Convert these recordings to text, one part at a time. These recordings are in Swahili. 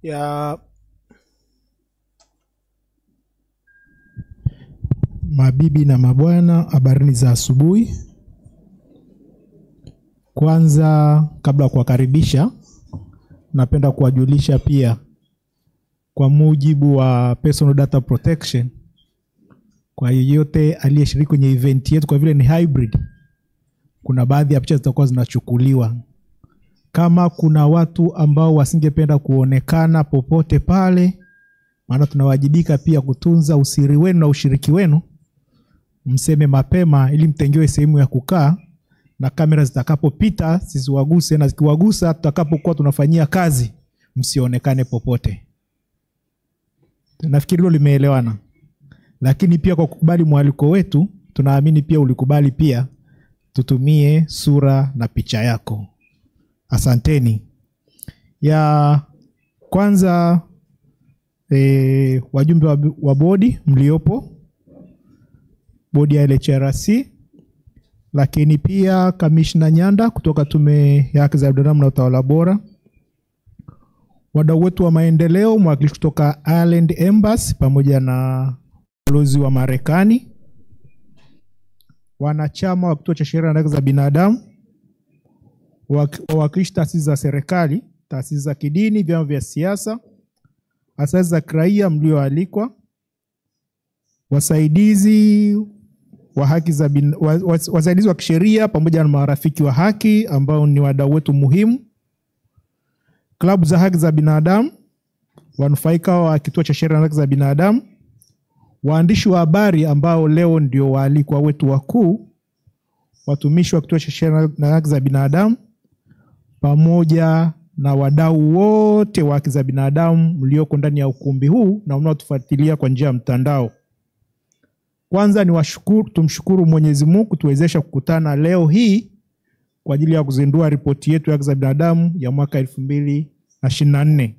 ya mabibi na mabwana, habarini za asubuhi. Kwanza kabla kuwakaribisha, napenda kuwajulisha pia kwa mujibu wa Personal Data Protection, kwa yeyote aliyeshiriki kwenye event yetu, kwa vile ni hybrid, kuna baadhi ya picha zitakuwa zinachukuliwa. Kama kuna watu ambao wasingependa kuonekana popote pale, maana tunawajibika pia kutunza usiri wenu na ushiriki wenu, mseme mapema ili mtengewe sehemu ya kukaa, na kamera zitakapopita zisiwaguse, na zikiwagusa tutakapokuwa tunafanyia kazi msionekane popote. Nafikiri hilo limeelewana. Lakini pia kwa kukubali mwaliko wetu, tunaamini pia ulikubali pia tutumie sura na picha yako. Asanteni. Ya kwanza wajumbe wa bodi mliopo, bodi ya LHRC, lakini pia Commissioner Nyanda kutoka Tume ya Haki za Binadamu na Utawala Bora, wadau wetu wa maendeleo, mwakilishi kutoka Ireland Embassy pamoja na balozi wa Marekani, wanachama wa Kituo cha Sheria na Haki za Binadamu, wawakilishi taasisi za serikali, taasisi za kidini, vyama vya siasa, asasi za kiraia mlioalikwa, wasaidizi wa haki za wasaidizi wa kisheria pamoja na marafiki wa haki ambao ni wadau wetu muhimu, klabu za haki za binadamu, wanufaika wa Kituo cha Sheria na Haki za Binadamu, waandishi wa habari ambao leo ndio waalikwa wetu wakuu, watumishi wa Kituo cha Sheria na Haki za Binadamu, pamoja na wadau wote wa haki za binadamu mlioko ndani ya ukumbi huu na mnaotufuatilia kwa njia ya mtandao. Kwanza ni tumshukuru Mwenyezi Mungu kutuwezesha kukutana leo hii kwa ajili ya kuzindua ripoti yetu ya haki za binadamu ya mwaka 2024.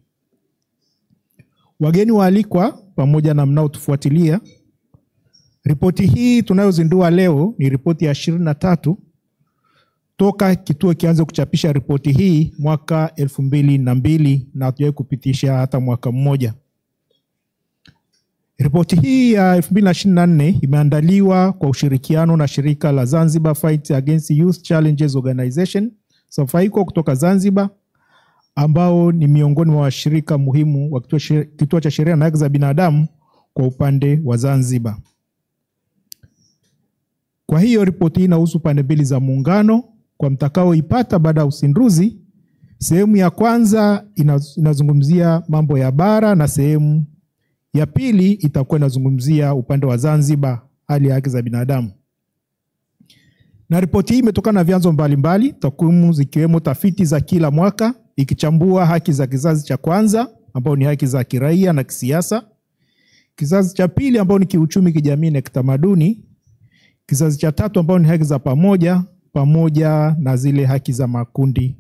Wageni waalikwa pamoja na mnaotufuatilia, ripoti hii tunayozindua leo ni ripoti ya 23 toka kituo kianze kuchapisha ripoti hii mwaka 2002 na hatujawahi kupitisha hata mwaka mmoja. Ripoti hii ya 2024 imeandaliwa kwa ushirikiano na shirika la Zanzibar Fight Against Youth Challenges Organization, SAFAICO kutoka Zanzibar, ambao ni miongoni mwa washirika muhimu wa Kituo cha Sheria na Haki za Binadamu kwa upande wa Zanzibar. Kwa hiyo ripoti hii inahusu pande mbili za muungano. Kwa mtakaoipata baada ya uzinduzi, sehemu ya kwanza inazungumzia mambo ya bara na sehemu ya pili itakuwa inazungumzia upande wa Zanzibar, hali ya haki za binadamu. Na ripoti hii imetokana na vyanzo mbalimbali, takwimu zikiwemo tafiti za kila mwaka ikichambua haki za kizazi cha kwanza ambao ni haki za kiraia na kisiasa, kizazi cha pili ambao ni kiuchumi, kijamii na kitamaduni, kizazi cha tatu ambao ni haki za pamoja na zile haki za makundi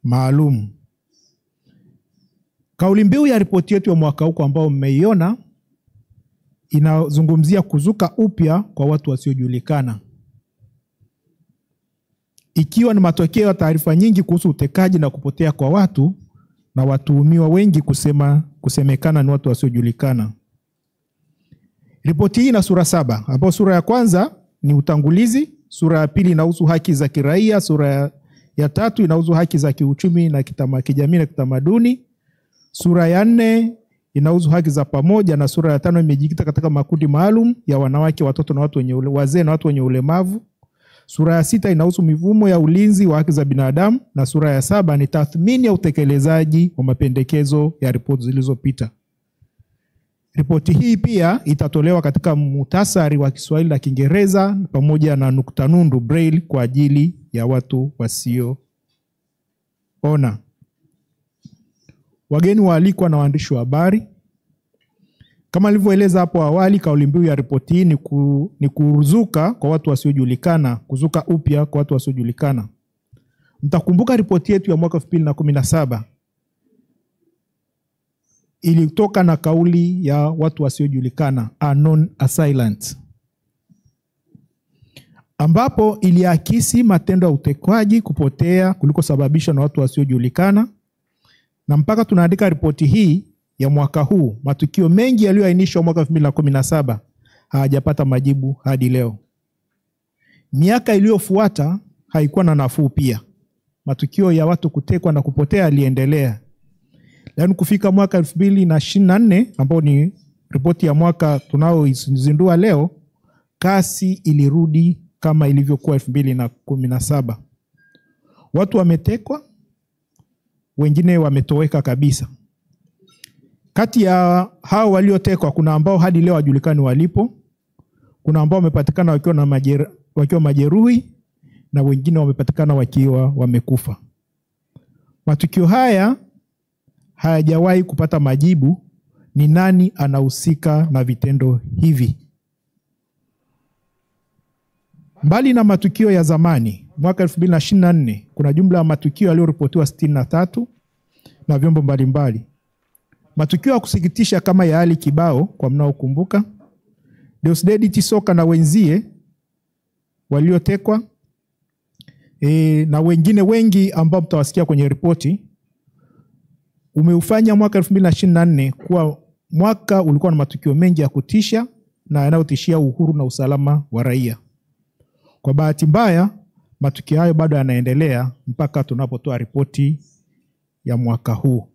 maalum. Kauli mbiu ya ripoti yetu ya mwaka huu ambao mmeiona inazungumzia kuzuka upya kwa watu wasiojulikana, ikiwa ni matokeo ya taarifa nyingi kuhusu utekaji na kupotea kwa watu na watuhumiwa wengi kusemekana ni watu wasiojulikana. Ripoti hii ina sura 7, ambapo sura ya kwanza ni utangulizi, sura ya pili inahusu haki za kiraia, sura ya tatu inahusu haki za kiuchumi na kijamii na kitamaduni, sura ya 4 inahusu haki za pamoja, na sura ya 5 imejikita katika makundi maalum ya wanawake, watoto na watu wenye wazee na watu wenye ulemavu. Sura ya 6 inahusu mifumo ya ulinzi wa haki za binadamu, na sura ya 7 ni tathmini ya utekelezaji wa mapendekezo ya ripoti zilizopita. Ripoti hii pia itatolewa katika muhtasari wa Kiswahili na Kiingereza pamoja na nukta nundu braille kwa ajili ya watu wasioona. Wageni waalikwa na waandishi wa habari, kama nilivyoeleza hapo awali, kauli mbiu ya ripoti hii ni kuzuka kwa watu wasiojulikana, kuzuka upya kwa watu wasiojulikana. Mtakumbuka ripoti yetu ya mwaka 2017 ilitoka na kauli ya watu wasiojulikana, unknown assailant, ambapo iliakisi matendo ya utekwaji, kupotea kuliko sababishwa na watu wasiojulikana, Na mpaka tunaandika ripoti hii ya mwaka huu, matukio mengi yaliyoainishwa mwaka 2017 hayajapata majibu hadi leo. Miaka iliyofuata haikuwa na nafuu pia. Matukio ya watu kutekwa na kupotea yaliendelea. Lakini kufika mwaka 2024 ambao ni ripoti ya mwaka tunaoizindua leo, kasi ilirudi kama ilivyokuwa 2017. Watu wametekwa, wengine wametoweka kabisa. Kati ya hao waliotekwa kuna ambao hadi leo hawajulikani walipo, kuna ambao wamepatikana wakiwa majeruhi, na wengine wamepatikana wakiwa wamekufa. Matukio haya hayajawahi kupata majibu ni nani anahusika na vitendo hivi. Mbali na matukio ya zamani, mwaka 2024 kuna jumla ya matukio yaliyoripotiwa 63 na vyombo mbalimbali. Matukio ya kusikitisha kama ya Ali Kibao kwa mnaokumbuka, Deusdedith Soka na wenzie waliotekwa, na wengine wengi ambao mtawasikia kwenye ripoti, umeufanya mwaka 2024 kuwa mwaka ulikuwa na matukio mengi ya kutisha na yanayotishia uhuru na usalama wa raia. Kwa bahati mbaya, matukio hayo bado yanaendelea mpaka tunapotoa ripoti ya mwaka huu.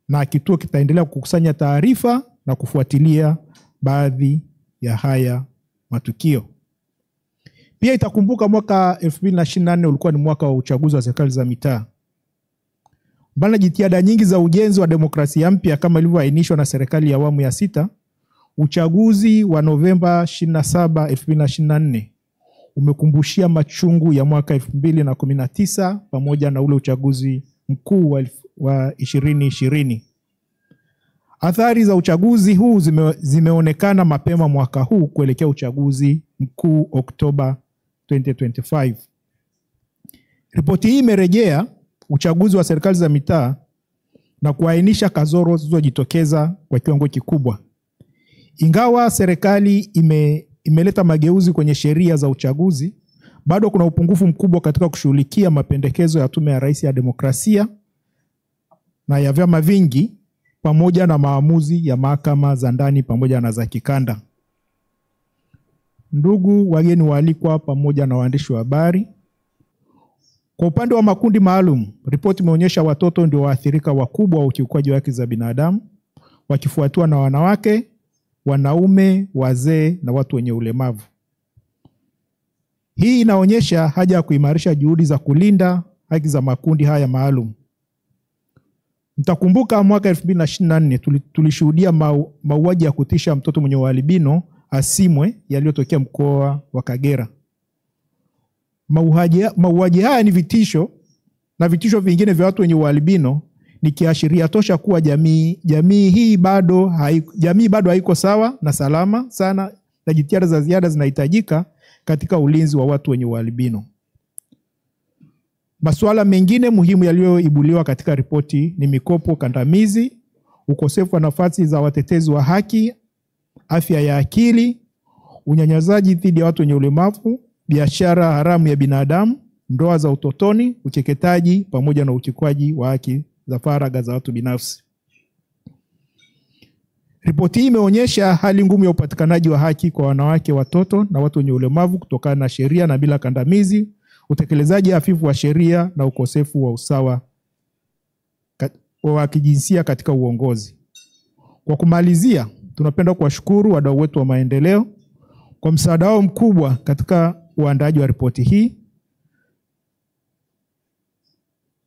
Na kituo kitaendelea kukusanya taarifa na kufuatilia baadhi ya haya matukio. Pia itakumbuka mwaka 2024 ulikuwa ni mwaka wa uchaguzi wa serikali za mitaa. Mbali na jitihada nyingi za ujenzi wa demokrasia mpya kama ilivyoainishwa na serikali ya awamu ya 6, uchaguzi wa Novemba 27, 2024 umekumbushia machungu ya mwaka 2019 pamoja na ule uchaguzi mkuu wa 2020. Athari za uchaguzi huu zimeonekana mapema mwaka huu kuelekea uchaguzi mkuu Oktoba 2025. Ripoti hii imerejea uchaguzi wa serikali za mitaa na kuainisha kasoro zilizojitokeza kwa kiwango kikubwa. Ingawa serikali imeleta mageuzi kwenye sheria za uchaguzi, bado kuna upungufu mkubwa katika kushughulikia mapendekezo ya Tume ya Rais ya Demokrasia na ya vyama vingi pamoja na maamuzi ya mahakama za ndani pamoja na za kikanda. Ndugu wageni waalikwa pamoja na waandishi wa habari, kwa upande wa makundi maalum, ripoti imeonyesha watoto ndio waathirika wakubwa wa ukiukwaji wa haki za binadamu, wakifuatiwa na wanawake, wanaume, wazee na watu wenye ulemavu. Hii inaonyesha haja ya kuimarisha juhudi za kulinda haki za makundi haya maalum. Mtakumbuka mwaka 2024 tulishuhudia mauaji ya kutisha mtoto mwenye ualbino Asimwe yaliyotokea mkoa wa Kagera. Mauaji haya ni vitisho, na vitisho vingine vya watu wenye ualbino ni kiashiria tosha kuwa jamii bado haiko sawa na salama sana, na jitihada za ziada zinahitajika katika ulinzi wa watu wenye ualbino. Masuala mengine muhimu yaliyoibuliwa katika ripoti ni mikopo kandamizi, ukosefu wa nafasi za watetezi wa haki, afya ya akili, unyanyasaji dhidi ya watu wenye ulemavu, biashara haramu ya binadamu, ndoa za utotoni, ukeketaji pamoja na ukiukwaji wa haki za faragha za watu binafsi. Ripoti hii imeonyesha hali ngumu ya upatikanaji wa haki kwa wanawake, watoto na watu wenye ulemavu kutokana na sheria na bila kandamizi, utekelezaji hafifu wa sheria na ukosefu wa usawa wa kijinsia katika uongozi. Kwa kumalizia, tunapenda kuwashukuru wadau wetu wa maendeleo kwa msaada wao mkubwa katika uandaaji wa ripoti hii.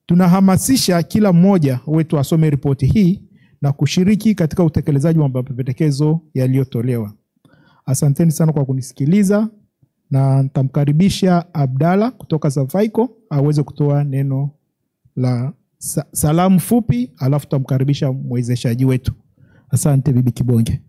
Tunahamasisha kila mmoja wetu asome ripoti hii na kushiriki katika utekelezaji wa mapendekezo yaliyotolewa. Asanteni sana kwa kunisikiliza, na nitamkaribisha Abdalla kutoka Safaiko aweze kutoa neno la salamu fupi, alafu tutamkaribisha mwezeshaji wetu. Asante Bibi Kibonge.